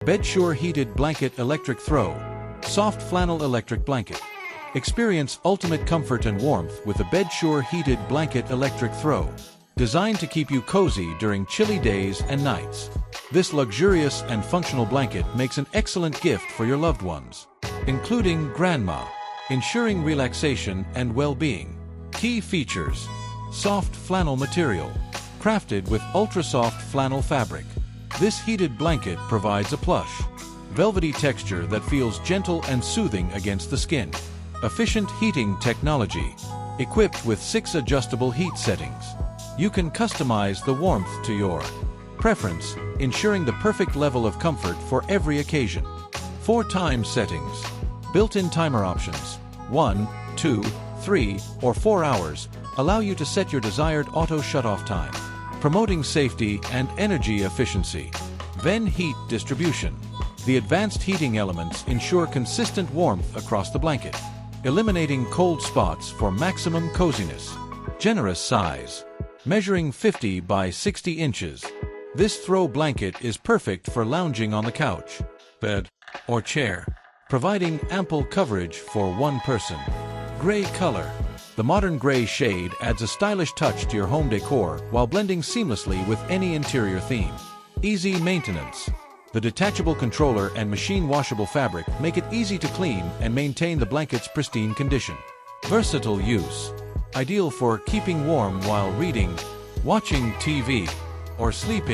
BedSure Heated Blanket Electric Throw. Soft flannel electric blanket. Experience ultimate comfort and warmth with a BedSure Heated Blanket Electric Throw. Designed to keep you cozy during chilly days and nights. This luxurious and functional blanket makes an excellent gift for your loved ones, including grandma, ensuring relaxation and well-being. Key features: soft flannel material, crafted with ultra-soft flannel fabric. This heated blanket provides a plush, velvety texture that feels gentle and soothing against the skin. Efficient heating technology, equipped with 6 adjustable heat settings. You can customize the warmth to your preference, ensuring the perfect level of comfort for every occasion. 4 time settings. Built-in timer options, 1, 2, 3, or 4 hours, allow you to set your desired auto shut-off time, promoting safety and energy efficiency. Vent heat distribution. The advanced heating elements ensure consistent warmth across the blanket, eliminating cold spots for maximum coziness. Generous size. Measuring 50 by 60 inches. This throw blanket is perfect for lounging on the couch, bed, or chair, providing ample coverage for one person. Gray color. The modern gray shade adds a stylish touch to your home decor while blending seamlessly with any interior theme. Easy maintenance. The detachable controller and machine-washable fabric make it easy to clean and maintain the blanket's pristine condition. Versatile use. Ideal for keeping warm while reading, watching TV, or sleeping.